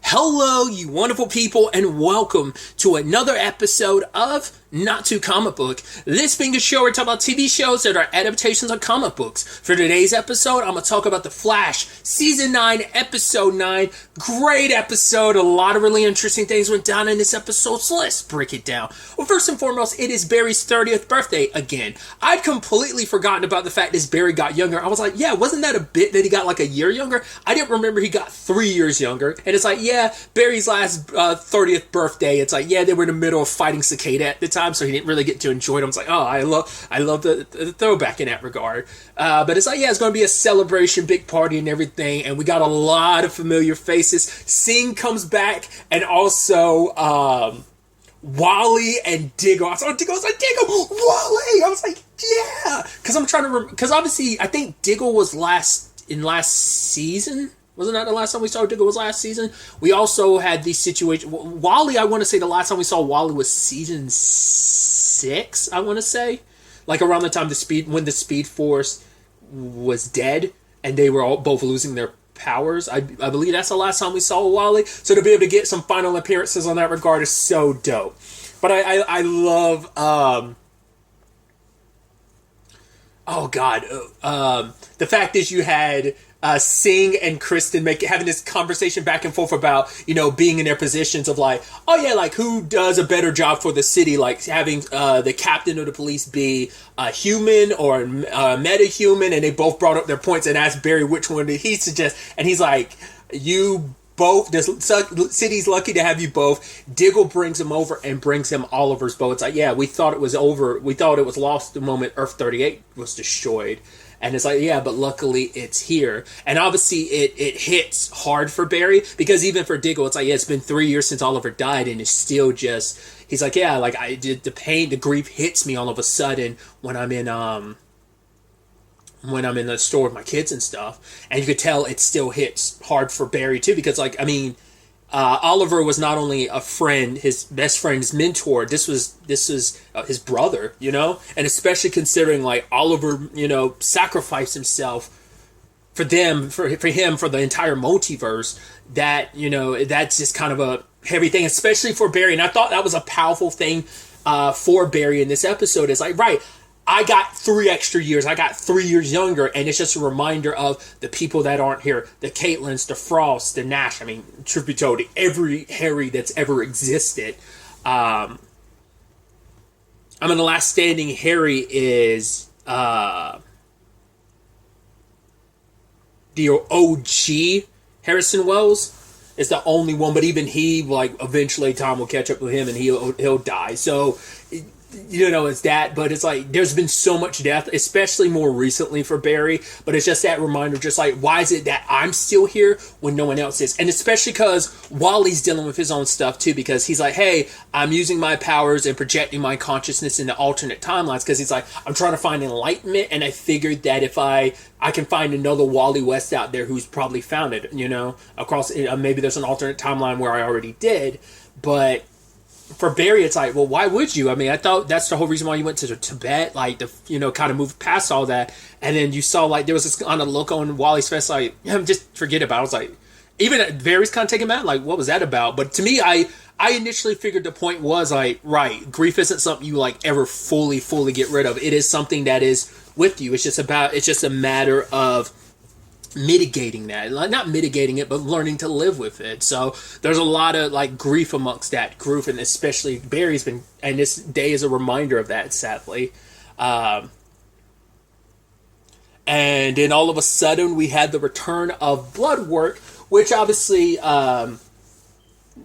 Hello, you wonderful people, and welcome to another episode of Not Too Comic Book. This being a show where we talk about TV shows that are adaptations of comic books. For today's episode, I'm going to talk about The Flash, Season 9, Episode 9. Great episode. A lot of really interesting things went down in this episode, so let's break it down. Well, first and foremost, it is Barry's 30th birthday again. I'd completely forgotten about the fact that Barry got younger. I was like, yeah, wasn't that a bit that he got like a year younger? I didn't remember he got 3 years younger. And it's like, yeah, Barry's last 30th birthday, it's like, yeah, they were in the middle of fighting Cicada at the time, so he didn't really get to enjoy it. I was like, oh, I love the throwback in that regard. But it's like, yeah, it's going to be a celebration, big party and everything, and we got a lot of familiar faces. Singh comes back, and also Wally and Diggle. I saw Diggle, I was like, Diggle, Wally! I was like, yeah! Because I'm trying to remember, because obviously, I think Diggle was last season. Wasn't that the last time we saw Diggle was last season? We also had the situation... Wally, I want to say the last time we saw Wally was season 6, I want to say. Like around the time when the Speed Force was dead and they were all both losing their powers. I believe that's the last time we saw Wally. So to be able to get some final appearances on that regard is so dope. But I love... the fact is you had... Singh and Kristen having this conversation back and forth about, being in their positions of like, oh yeah, like who does a better job for the city, like having the captain of the police be a human or meta-human, and they both brought up their points and asked Barry which one did he suggest, and he's like, you both, the city's lucky to have you both. Diggle brings him over and brings him Oliver's bow. It's like, yeah, we thought it was over, we thought it was lost the moment Earth 38 was destroyed. And it's like, yeah, but luckily it's here. And obviously it hits hard for Barry, because even for Diggle, it's like, yeah, it's been 3 years since Oliver died, and it's still just, he's like, yeah, like I did, the pain, the grief hits me all of a sudden when I'm in the store with my kids and stuff. And you could tell it still hits hard for Barry too, because like, I mean, Oliver was not only a friend, his best friend, his mentor. This was his brother, and especially considering like Oliver, sacrificed himself for them, for him, for the entire multiverse. That that's just kind of a heavy thing, especially for Barry. And I thought that was a powerful thing for Barry in this episode. It's like, right, I got 3 extra years. I got 3 years younger, and it's just a reminder of the people that aren't here. The Caitlins, the Frosts, the Nash. I mean, truth be told, every Harry that's ever existed. The last standing Harry is the OG Harrison Wells. Is the only one, but even he, like, eventually Tom will catch up with him, and he'll die. So... it's that, but it's like there's been so much death, especially more recently for Barry, but it's just that reminder, just like, why is it that I'm still here when no one else is? And especially because Wally's dealing with his own stuff too, because he's like, hey, I'm using my powers and projecting my consciousness into alternate timelines, because he's like, I'm trying to find enlightenment, and I figured that if I can find another Wally West out there who's probably found it, across, maybe there's an alternate timeline where I already did, but for Barry, it's like, well, why would you? I mean, I thought that's the whole reason why you went to Tibet, like, to, kind of move past all that. And then you saw, like, there was this kind of look on Wally's face, like, just forget about it. I was like, even Barry's kind of taken back, like, what was that about? But to me, I initially figured the point was, like, right, grief isn't something you, like, ever fully get rid of. It is something that is with you. It's just a matter of mitigating that, not mitigating it, but learning to live with it. So there's a lot of like grief amongst that group, and especially Barry's been, and this day is a reminder of that, sadly. And then all of a sudden we had the return of Bloodwork, which obviously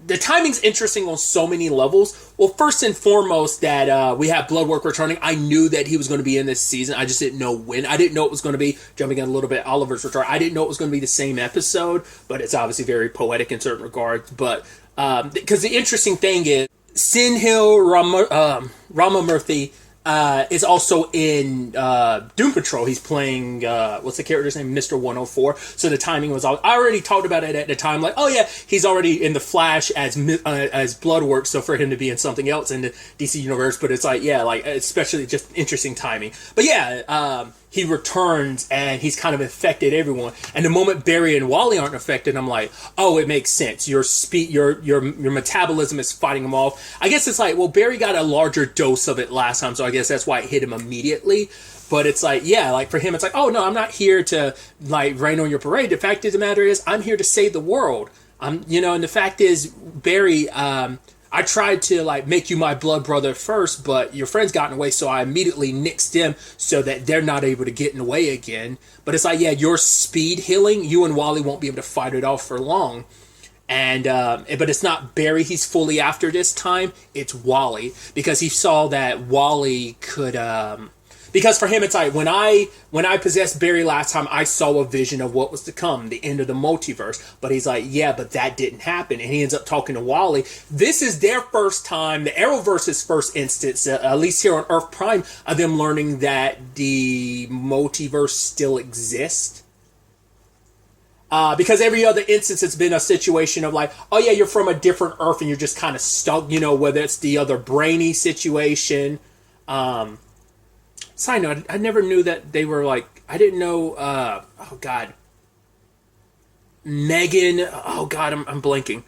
the timing's interesting on so many levels. Well, first and foremost, that we have Bloodwork returning. I knew that he was going to be in this season. I just didn't know when. I didn't know it was going to be, jumping in a little bit, Oliver's return. I didn't know it was going to be the same episode, but it's obviously very poetic in certain regards. But because the interesting thing is, Sinhil Ramamurthy is also in Doom Patrol. He's playing, what's the character's name? Mr. 104. So the timing was all... I already talked about it at the time. Like, oh yeah, he's already in The Flash as Bloodwork, so for him to be in something else in the DC universe. But it's like, yeah, like, especially just interesting timing. But yeah, he returns and he's kind of infected everyone. And the moment Barry and Wally aren't affected, I'm like, oh, it makes sense. Your metabolism is fighting him off. I guess it's like, well, Barry got a larger dose of it last time, so I guess that's why it hit him immediately. But it's like, yeah, like for him, it's like, oh no, I'm not here to like rain on your parade. The fact of the matter is, I'm here to save the world. And the fact is, Barry, I tried to like make you my blood brother first, but your friends got in the way, so I immediately nixed them so that they're not able to get in the way again. But it's like, yeah, your speed healing, you and Wally won't be able to fight it off for long. And but it's not Barry he's fully after this time, it's Wally, because he saw that Wally could because for him, it's like, when I possessed Barry last time, I saw a vision of what was to come, the end of the multiverse. But he's like, yeah, but that didn't happen. And he ends up talking to Wally. This is their first time, the Arrowverse's first instance, at least here on Earth Prime, of them learning that the multiverse still exists. Because every other instance, it's been a situation of like, oh yeah, you're from a different Earth and you're just kind of stuck, whether it's the other brainy situation. Side note, I never knew that they were like, I didn't know, oh god, Megan, oh god, I'm blanking.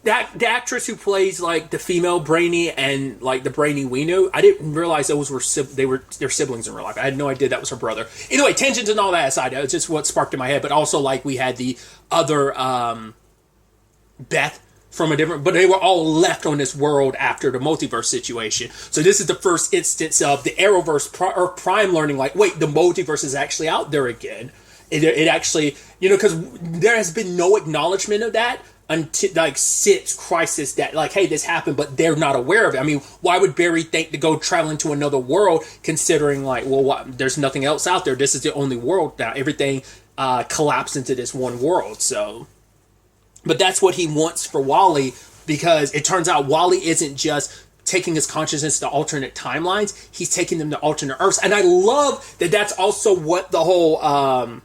The actress who plays like the female Brainy and like the Brainy we knew, I didn't realize those were their siblings in real life. I had no idea that was her brother. Anyway, tangents and all that aside, it's just what sparked in my head. But also, like, we had the other Beth from a different, but they were all left on this world after the multiverse situation. So this is the first instance of the Arrowverse Prime learning, like, wait, the multiverse is actually out there again. It actually, because there has been no acknowledgement of that until like since Crisis, that like, hey, this happened, but they're not aware of it. I mean, why would Barry think to go traveling to another world, considering like, well, there's nothing else out there. This is the only world now. Everything collapsed into this one world. So. But that's what he wants for Wally, because it turns out Wally isn't just taking his consciousness to alternate timelines. He's taking them to alternate Earths. And I love that that's also what the whole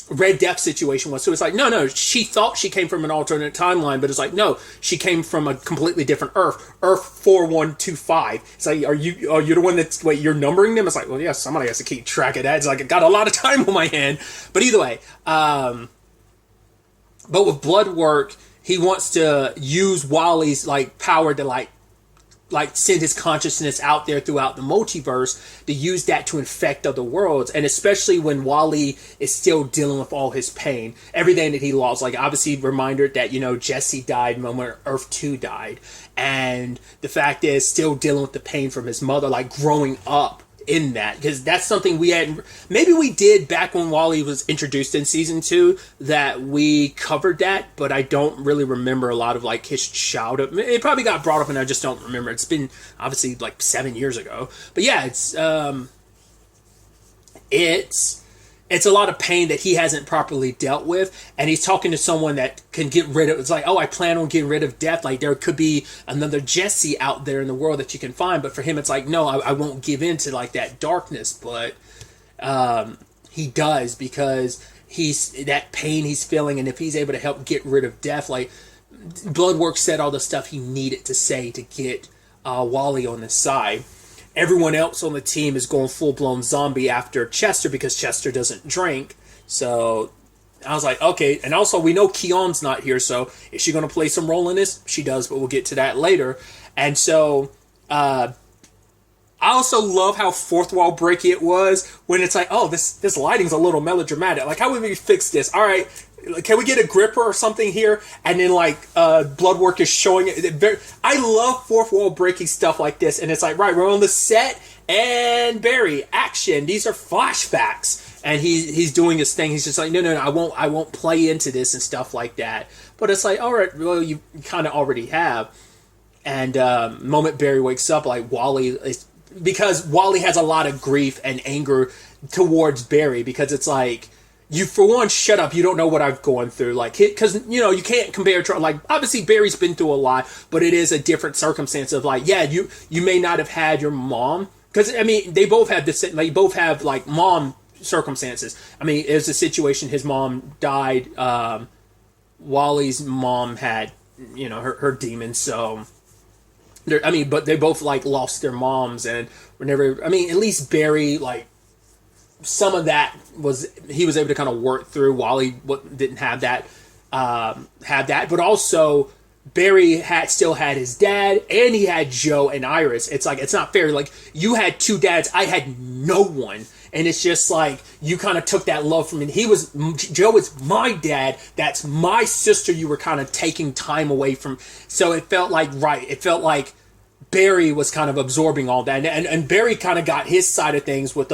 Red Death situation was. So it's like, no, she thought she came from an alternate timeline, but it's like, no, she came from a completely different Earth. Earth 4125. It's like, are you the one that's, wait, you're numbering them? It's like, well, yeah, somebody has to keep track of that. It's like, I got a lot of time on my hand. But either way, but with Bloodwork, he wants to use Wally's like power to like send his consciousness out there throughout the multiverse, to use that to infect other worlds. And especially when Wally is still dealing with all his pain, everything that he lost. Like, obviously, reminder that, Jesse died when Earth 2 died. And the fact is, still dealing with the pain from his mother, like growing up in that, because that's something we had, maybe we did back when Wally was introduced in season 2, that we covered that, but I don't really remember a lot of like his childhood. It probably got brought up and I just don't remember. It's been obviously like 7 years ago, but yeah, it's a lot of pain that he hasn't properly dealt with, and he's talking to someone that can get rid of. It's like, oh, I plan on getting rid of death. Like, there could be another Jesse out there in the world that you can find, but for him, it's like, no, I won't give in to like that darkness. But he does, because he's that pain he's feeling, and if he's able to help get rid of death, like Bloodwork said all the stuff he needed to say to get Wally on his side. Everyone else on the team is going full-blown zombie after Chester, because Chester doesn't drink. So I was like, okay. And also, we know Keon's not here, so is she going to play some role in this? She does, but we'll get to that later. And so I also love how fourth wall breaky it was when it's like, oh, this lighting's a little melodramatic. Like, how would we fix this? All right, can we get a gripper or something here? And then like Bloodwork is showing it. I love fourth wall breaking stuff like this, and it's like, right, we're on the set, and Barry, action. These are flashbacks, and he's doing his thing. He's just like, no, I won't play into this and stuff like that. But it's like, all right, well, you kind of already have. And moment Barry wakes up, like Wally is, because Wally has a lot of grief and anger towards Barry, because it's like, you, for one, shut up. You don't know what I've gone through. Like, because, you can't compare, like, obviously Barry's been through a lot, but it is a different circumstance of like, yeah, you may not have had your mom, because, I mean, they both have this, they both have like mom circumstances. I mean, it's a situation, his mom died, Wally's mom had, her demons, so but they both like lost their moms and were never. I mean, at least Barry, like, some of that he was able to kind of work through. Wally didn't have that, but also Barry still had his dad, and he had Joe and Iris. It's like, it's not fair. Like, you had two dads, I had no one. And it's just like, you kind of took that love from him. Joe is my dad. That's my sister. You were kind of taking time away from. So it felt like, it felt like Barry was kind of absorbing all that. And Barry kind of got his side of things with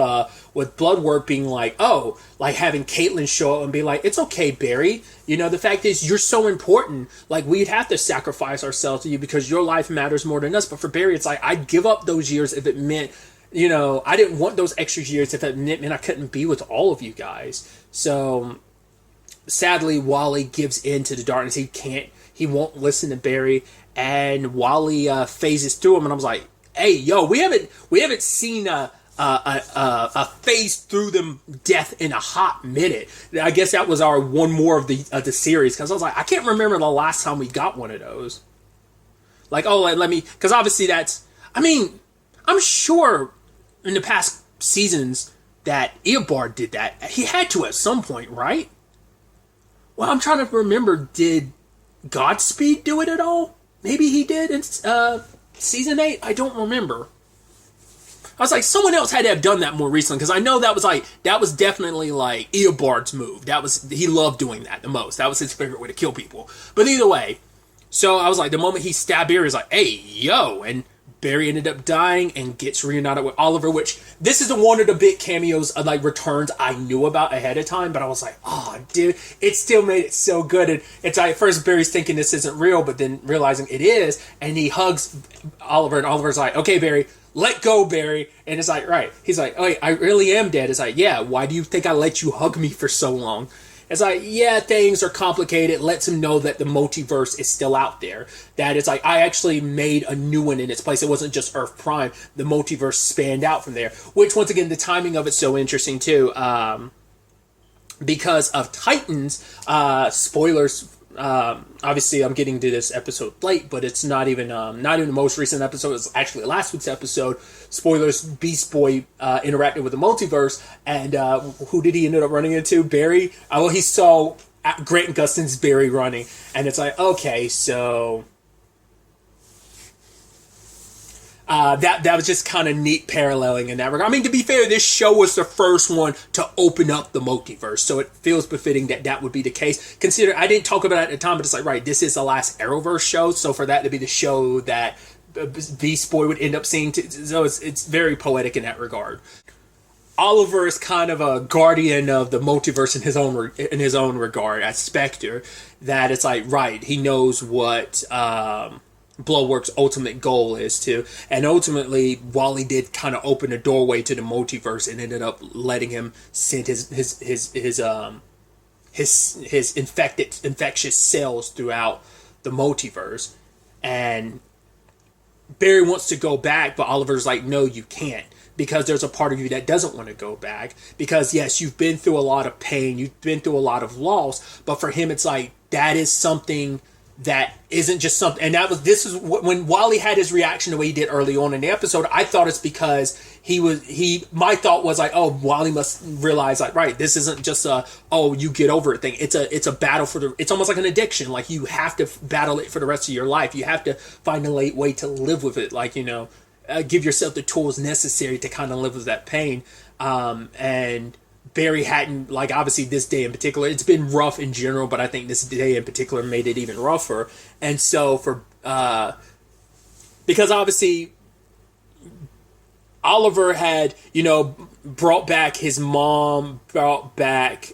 Bloodwork being like, oh, like having Caitlin show up and be like, it's okay, Barry. You know, the fact is, you're so important. Like, we'd have to sacrifice ourselves to you because your life matters more than us. But for Barry, it's like, I'd give up those years if it meant, you know, I didn't want those extra years if it meant I couldn't be with all of you guys. So, sadly, Wally gives in to the darkness. He won't listen to Barry, and Wally phases through him, and I was like, hey, yo, we haven't seen a phase through them death in a hot minute. I guess that was our one more of the series, because I was like, I can't remember the last time we got one of those. Like, oh, let me, because obviously I'm sure in the past seasons that Eobard did that. He had to at some point, right? Well, I'm trying to remember, did Godspeed do it at all? Maybe he did in season 8? I don't remember. I was like, someone else had to have done that more recently, because I know that was definitely like Eobard's move. He loved doing that the most. That was his favorite way to kill people. But either way, so I was like, the moment he stabbed Barry, was like, hey, yo, and Barry ended up dying and gets reunited with Oliver, which this is one of the big cameos of like returns I knew about ahead of time, but I was like, oh, dude, it still made it so good. And it's like, at first Barry's thinking this isn't real, but then realizing it is, and he hugs Oliver, and Oliver's like, okay, Barry, let go, Barry. And it's like, right. He's like, oh, wait, I really am dead. It's like, yeah, why do you think I let you hug me for so long? It's like, yeah, things are complicated. It lets him know that the multiverse is still out there. That it's like, I actually made a new one in its place. It wasn't just Earth Prime. The multiverse spanned out from there. Which, once again, the timing of it's so interesting, too. Because of Titans, spoilers. Obviously, I'm getting to this episode late, but it's not even the most recent episode. It's actually last week's episode. Spoilers: Beast Boy interacted with the multiverse, and who did he end up running into? Barry. Well, he saw Grant Gustin's Barry running, and it's like, okay, so that was just kind of neat paralleling in that regard. I mean, to be fair, this show was the first one to open up the multiverse, so it feels befitting that would be the case. Consider, I didn't talk about it at the time, but it's like, right, this is the last Arrowverse show, so for that to be the show that Beast Boy would end up seeing, so it's very poetic in that regard. Oliver is kind of a guardian of the multiverse in his own regard as Spectre. That it's like, right, he knows what Bloodwork's ultimate goal is to, and ultimately Wally did kind of open a doorway to the multiverse and ended up letting him send his infectious cells throughout the multiverse. And Barry wants to go back, but Oliver's like, no, you can't, because there's a part of you that doesn't want to go back, because yes, you've been through a lot of pain, you've been through a lot of loss, but for him it's like, that is something that isn't just something. And this is when Wally had his reaction the way he did early on in the episode. I thought it's because my thought was like, oh, Wally must realize, like, right, this isn't just you get over it thing. It's a battle it's almost like an addiction. Like, you have to battle it for the rest of your life. You have to find a way to live with it. Like, give yourself the tools necessary to kind of live with that pain. And Barry hadn't, like, obviously this day in particular, it's been rough in general, but I think this day in particular made it even rougher. And so because obviously Oliver had, brought back his mom, brought back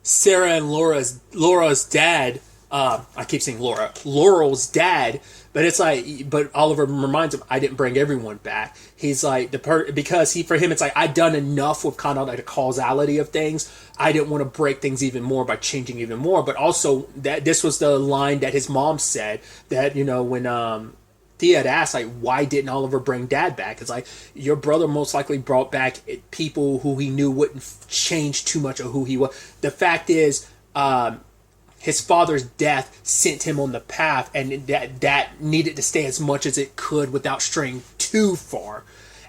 Sarah and Laura's dad. I keep saying Laurel's dad. But it's like, but Oliver reminds him, I didn't bring everyone back. He's like, because for him, it's like, I'd done enough with kind of like the causality of things. I didn't want to break things even more by changing even more. But also, that this was the line that his mom said, that, when Thea had asked, like, why didn't Oliver bring Dad back? It's like, your brother most likely brought back people who he knew wouldn't change too much of who he was. The fact is, his father's death sent him on the path, and that needed to stay as much as it could without straying too far.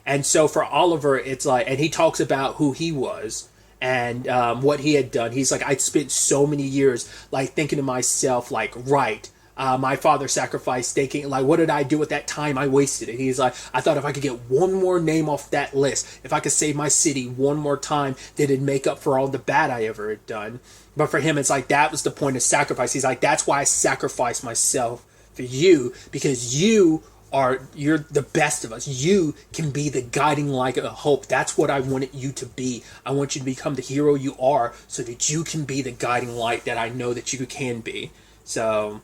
And so for Oliver, it's like, and he talks about who he was and what he had done. He's like, I spent so many years like thinking to myself, like, right, my father sacrificed, thinking, like, what did I do with that time? I wasted it. He's like, I thought if I could get one more name off that list, if I could save my city one more time, that it'd make up for all the bad I ever had done. But for him, it's like, that was the point of sacrifice. He's like, that's why I sacrificed myself for you, because you're the best of us. You can be the guiding light of hope. That's what I wanted you to be. I want you to become the hero you are, so that you can be the guiding light that I know that you can be. So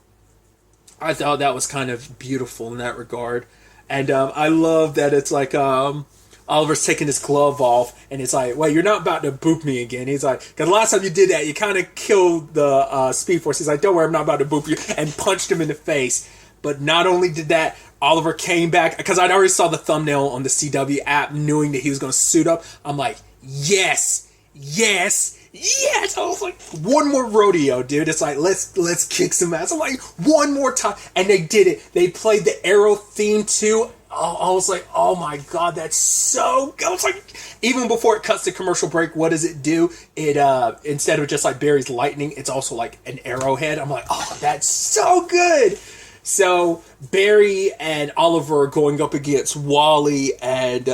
I thought that was kind of beautiful in that regard. And I love that it's like Oliver's taking his glove off, and it's like, well, you're not about to boop me again. He's like, because the last time you did that, you kind of killed the Speed Force. He's like, don't worry, I'm not about to boop you, and punched him in the face. But not only did that, Oliver came back, because I'd already saw the thumbnail on the CW app, knowing that he was going to suit up. I'm like, yes, yes, yes. I was like, one more rodeo, dude. It's like, let's kick some ass. I'm like, one more time. And they did it. They played the Arrow theme too. I was like, oh my God, that's so good. I was like, even before it cuts to commercial break, what does it do? It, instead of just like Barry's lightning, it's also like an arrowhead. I'm like, oh, that's so good. So Barry and Oliver going up against Wally and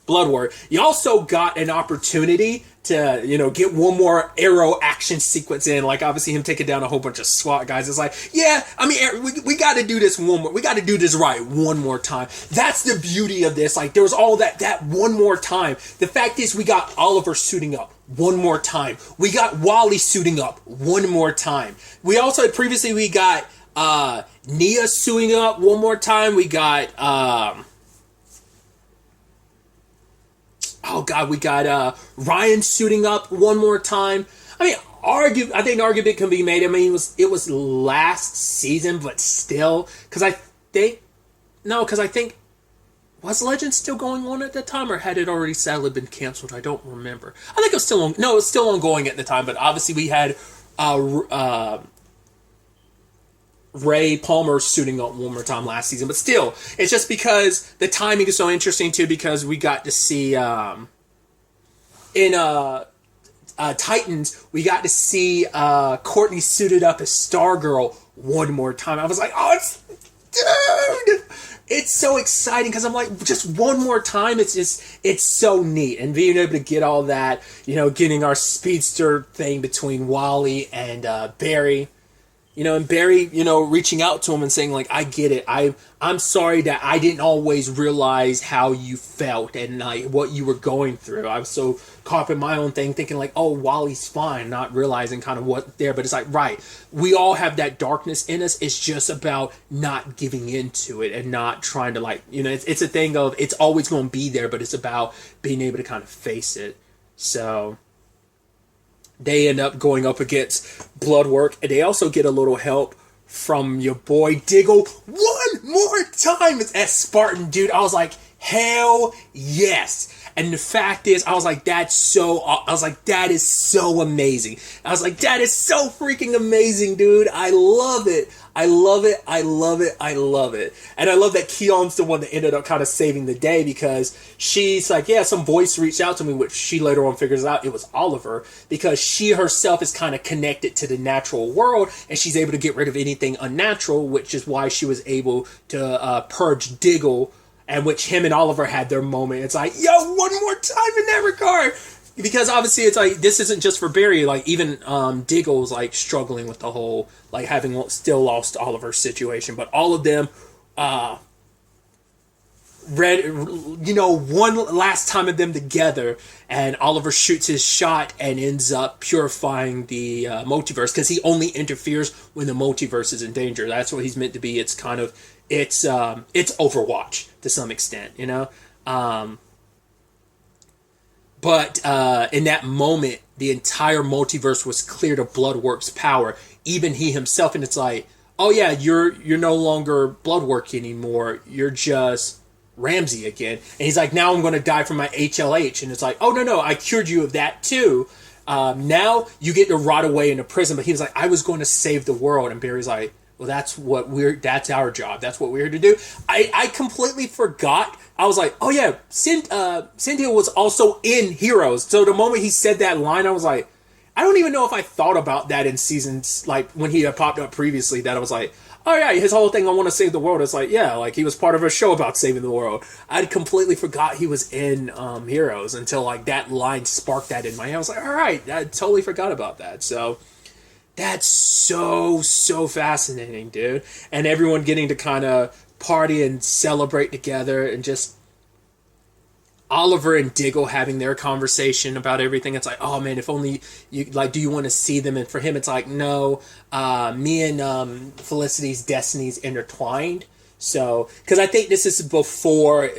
Bloodwort. You also got an opportunity to, get one more Arrow action sequence in. Like, obviously him taking down a whole bunch of SWAT guys. It's like, yeah, I mean, we got to do this one more. We got to do this right one more time. That's the beauty of this. Like, there was all that one more time. The fact is, we got Oliver suiting up one more time. We got Wally suiting up one more time. We also, previously, we got Nia suiting up one more time. We got we got Ryan suiting up one more time. I mean, I think an argument can be made. I mean, it was last season, but still, because I think was Legends still going on at the time, or had it already sadly been canceled? I don't remember. I think it was still on. No, it was still ongoing at the time, but obviously we had Ray Palmer suiting up one more time last season. But still, it's just because the timing is so interesting too, because we got to see in Titans, we got to see Courtney suited up as Stargirl one more time. I was like, dude, it's so exciting, because I'm like, just one more time. It's so neat, and being able to get all that, getting our speedster thing between Wally and Barry. And Barry, reaching out to him and saying, like, I get it. I'm sorry that I didn't always realize how you felt and like what you were going through. I was so caught up in my own thing, thinking like, oh, Wally's fine, not realizing kind of what there. But it's like, right, we all have that darkness in us. It's just about not giving into it and not trying to like, it's a thing of, it's always going to be there, but it's about being able to kind of face it. So they end up going up against Bloodwork, and they also get a little help from your boy Diggle one more time as Spartan, dude. I was like, hell yes. And the fact is, I was like, that is so amazing. I was like, that is so freaking amazing, dude. I love it. I love it. I love it. I love it. And I love that Keon's the one that ended up kind of saving the day, because she's like, yeah, some voice reached out to me, which she later on figures out it was Oliver, because she herself is kind of connected to the natural world, and she's able to get rid of anything unnatural, which is why she was able to purge Diggle, and which him and Oliver had their moment. It's like, yo, one more time in that regard. Because obviously it's like, this isn't just for Barry, like even Diggle's like struggling with the whole, like having still lost Oliver's situation. But all of them one last time of them together, and Oliver shoots his shot and ends up purifying the multiverse, because he only interferes when the multiverse is in danger. That's what he's meant to be. It's kind of, it's Overwatch to some extent, But in that moment, the entire multiverse was cleared of Bloodwork's power, even he himself. And it's like, oh yeah, you're no longer Bloodwork anymore. You're just Ramsey again. And he's like, now I'm going to die from my HLH. And it's like, oh no, I cured you of that too. Now you get to rot away in a prison. But he was like, I was going to save the world. And Barry's like, well, that's our job. That's what we're here to do. I completely forgot. I was like, oh yeah, Cynthia was also in Heroes. So the moment he said that line, I was like, I don't even know if I thought about that in seasons, like when he had popped up previously, that I was like, oh yeah, his whole thing, I want to save the world. It's like, yeah, like he was part of a show about saving the world. I'd completely forgot he was in Heroes until like that line sparked that in my head. I was like, all right, I totally forgot about that. So that's so fascinating, dude. And everyone getting to kind of party and celebrate together, and just Oliver and Diggle having their conversation about everything. It's like, oh man, if only you, like, do you want to see them? And for him, it's like, no, me and Felicity's destinies intertwined. So, because I think this is before,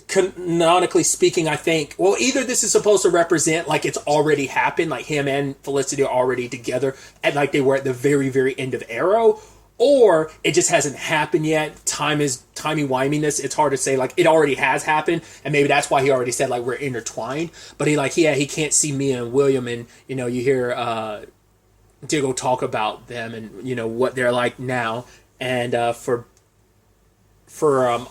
canonically speaking, I think, well, either this is supposed to represent like it's already happened, like him and Felicity are already together, and like they were at the very end of Arrow, or it just hasn't happened yet. Timey-wiminess. It's hard to say. Like, it already has happened, and maybe that's why he already said, like, we're intertwined. But he can't see Mia and William, and, you know, you hear Diggle talk about them and, you know, what they're like now. And for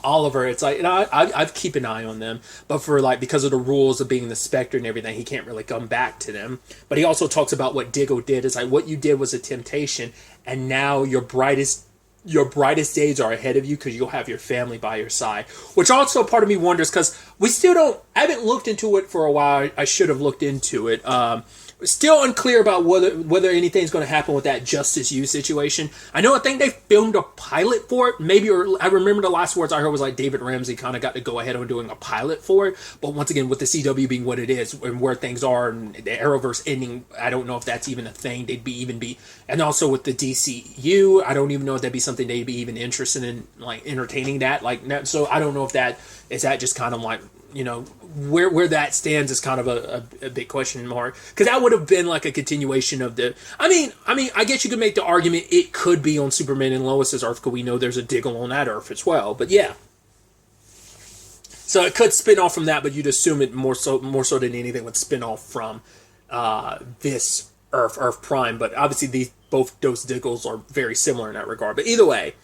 Oliver, it's like, you know, I keep an eye on them, but for like, because of the rules of being the Spectre and everything, he can't really come back to them. But he also talks about what Diggle did. It's like, what you did was a temptation, and now your brightest days are ahead of you because you'll have your family by your side. Which also part of me wonders, because I haven't looked into it for a while. I should have looked into it. Still unclear about whether anything's going to happen with that Justice U situation. I think they filmed a pilot for it. Maybe, or I remember the last words I heard was like David Ramsey kind of got to go ahead on doing a pilot for it. But once again, with the CW being what it is and where things are, and the Arrowverse ending, I don't know if that's even a thing they'd be. And also with the DCU, I don't even know if that'd be something they'd be even interested in, like entertaining that. Like, so I don't know if that is that just kind of like, you know, where that stands is kind of a big question mark, because that would have been like a continuation of the. I mean, I guess you could make the argument it could be on Superman and Lois's Earth, because we know there's a Diggle on that Earth as well. But yeah, so it could spin off from that, but you'd assume it more so than anything would spin off from this Earth Prime. But obviously, both those Diggles are very similar in that regard. But either way.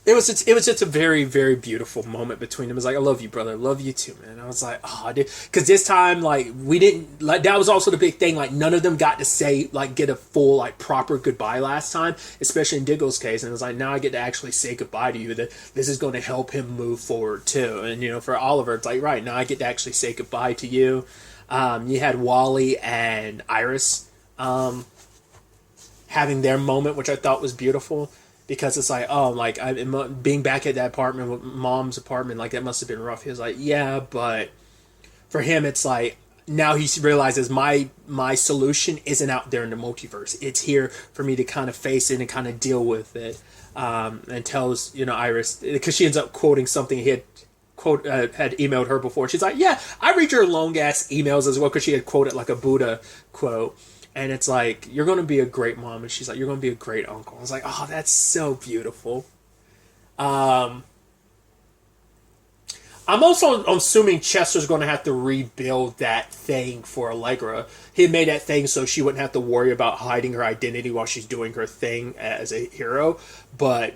It was just a very, very beautiful moment between them. It was like, I love you, brother. I love you too, man. And I was like, oh, dude. Because this time, like, we didn't, like, that was also the big thing. Like, none of them got to say, like, get a full, like, proper goodbye last time, especially in Diggle's case. And it was like, now I get to actually say goodbye to you. That this is going to help him move forward too. And, you know, for Oliver, it's like, right, now I get to actually say goodbye to you. You had Wally and Iris having their moment, which I thought was beautiful. Because it's like, oh, like, being back at that apartment, mom's apartment, like, that must have been rough. He was like, yeah, but for him, it's like, now he realizes my solution isn't out there in the multiverse. It's here for me to kind of face it and kind of deal with it. And tells, you know, Iris, because she ends up quoting something he had emailed her before. She's like, yeah, I read your long-ass emails as well, because she had quoted, like, a Buddha quote. And it's like, you're going to be a great mom. And she's like, you're going to be a great uncle. I was like, oh, that's so beautiful. I'm also assuming Chester's going to have to rebuild that thing for Allegra. He made that thing so she wouldn't have to worry about hiding her identity while she's doing her thing as a hero. But,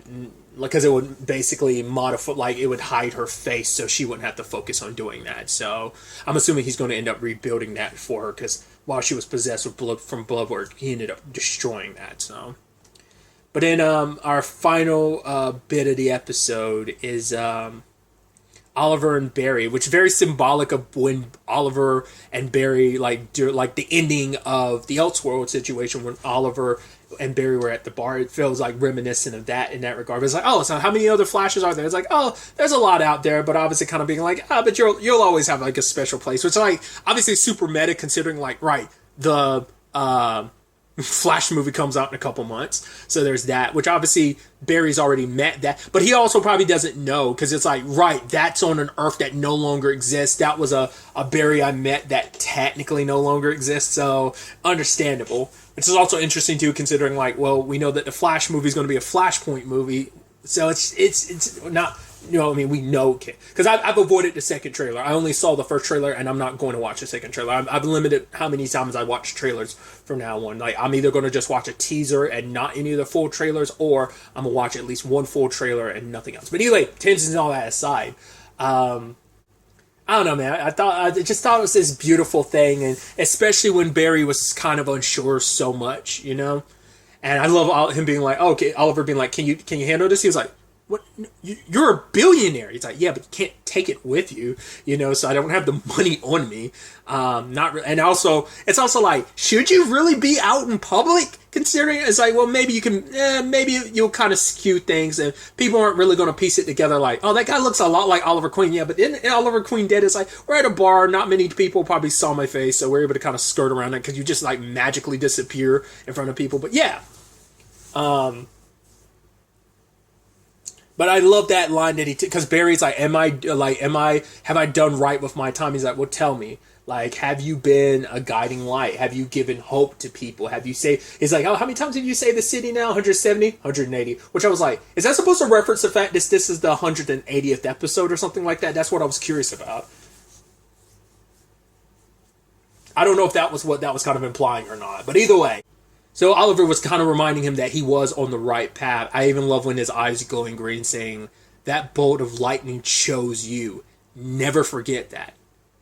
because it would basically modify, like, it would hide her face so she wouldn't have to focus on doing that. So I'm assuming he's going to end up rebuilding that for her, because while she was possessed with blood from Bloodwork, he ended up destroying that. So, but then our final bit of the episode is Oliver and Barry, which is very symbolic of when Oliver and Barry, like the ending of the Elseworld situation, when Oliver and Barry were at the bar. It feels like reminiscent of that in that regard. It's like, oh, so how many other Flashes are there? It's like, oh, there's a lot out there, but obviously kind of being like, but you'll always have like a special place, which is like obviously super meta, considering like, right, the Flash movie comes out in a couple months, so there's that, which obviously Barry's already met that, but he also probably doesn't know, because it's like, right, that's on an Earth that no longer exists. That was a Barry I met that technically no longer exists, so understandable. Which is also interesting too, considering like, well, we know that the Flash movie is going to be a Flashpoint movie, so it's not we know because I've avoided the second trailer. I only saw the first trailer, and I'm not going to watch the second trailer. I've limited how many times I watch trailers from now on. Like, I'm either going to just watch a teaser and not any of the full trailers, or I'm gonna watch at least one full trailer and nothing else. But anyway, tensions and all that aside, I don't know, man. I just thought it was this beautiful thing, and especially when Barry was kind of unsure so much, And I love him being like, oh, okay, Oliver being like, can you handle this? He was like, what? You're a billionaire. He's like, yeah, but you can't take it with you, So I don't have the money on me. And also, it's also like, should you really be out in public? Considering it's like, well, maybe you can, maybe you'll kind of skew things, and people aren't really going to piece it together. Like, oh, that guy looks a lot like Oliver Queen. Yeah, but then Oliver Queen dead. It's like, we're at a bar. Not many people probably saw my face, so we're able to kind of skirt around it because you just like magically disappear in front of people. But yeah. But I love that line that because Barry's like, have I done right with my time? He's like, well, tell me, like, have you been a guiding light? Have you given hope to people? Have you he's like, oh, how many times did you say the city now? 170, 180, which I was like, is that supposed to reference the fact this is the 180th episode or something like that? That's what I was curious about. I don't know if that was what that was kind of implying or not, but either way. So Oliver was kind of reminding him that he was on the right path. I even love when his eyes are glowing green, saying, that bolt of lightning chose you. Never forget that.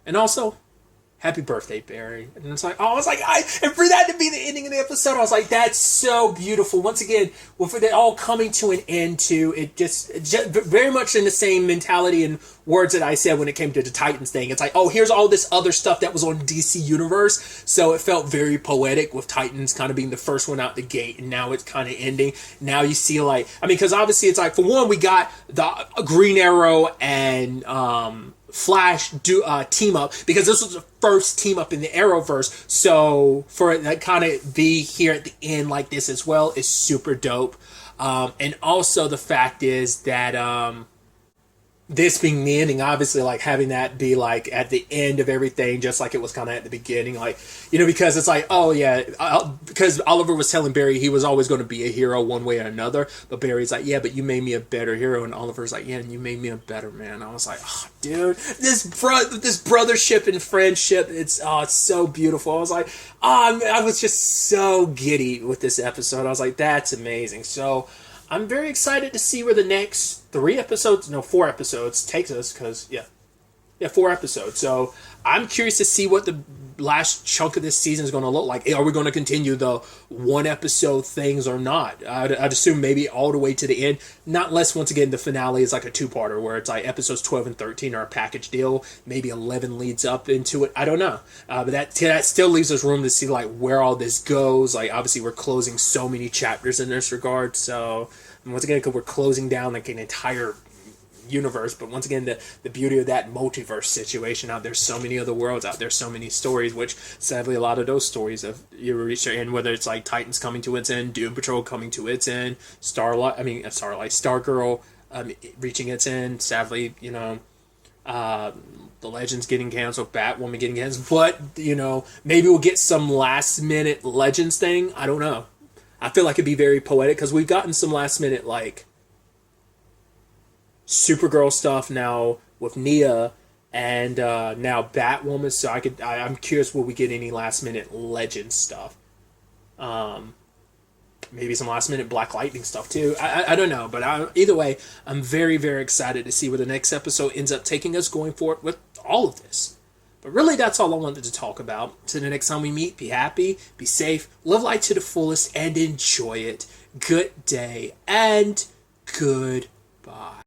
And also, happy birthday, Barry. And it's like, oh, I was like, and for that to be the ending of the episode, I was like, that's so beautiful. Once again, with it all coming to an end too, it just very much in the same mentality and words that I said when it came to the Titans thing. It's like, oh, here's all this other stuff that was on DC Universe. So it felt very poetic with Titans kind of being the first one out the gate, and now it's kind of ending. Now you see, like, because obviously it's like, for one, we got the Green Arrow and Flash team up, because this was the first team up in the Arrowverse, so for it to kind of be here at the end like this as well is super dope. And also the fact is that this being the ending, obviously, like, having that be like at the end of everything, just like it was kind of at the beginning, like, because it's like, oh yeah, because Oliver was telling Barry he was always going to be a hero one way or another, but Barry's like, yeah, but you made me a better hero, and Oliver's like, yeah, and you made me a better man. I was like, oh, dude, this brothership and friendship, it's so beautiful. I was like, I was just so giddy with this episode. I was like, that's amazing. So I'm very excited to see where the next 4 episodes takes us, because, 4 episodes. So I'm curious to see what the last chunk of this season is going to look like. Are we going to continue the one episode things or not? I'd assume maybe all the way to the end, not unless, once again, the finale is like a two-parter where it's like episodes 12 and 13 are a package deal. Maybe 11 leads up into it. I don't know. But that still leaves us room to see like where all this goes. Like, obviously we're closing so many chapters in this regard. So once again, because we're closing down like an entire universe, but once again, the beauty of that multiverse situation out there, so many other worlds out there, so many stories, which sadly a lot of those stories of and whether it's like Titans coming to its end, Doom Patrol coming to its end, Stargirl reaching its end, sadly, the Legends getting canceled, Batwoman getting canceled, but maybe we'll get some last minute Legends thing. I don't know. I feel like it'd be very poetic, because we've gotten some last minute like Supergirl stuff now with Nia, and now Batwoman. So I'm curious, will we get any last minute Legend stuff? Maybe some last minute Black Lightning stuff too. I don't know, but either way, I'm very, very excited to see where the next episode ends up taking us going forward with all of this. But really, that's all I wanted to talk about. So the next time we meet, be happy, be safe, live life to the fullest, and enjoy it. Good day and goodbye.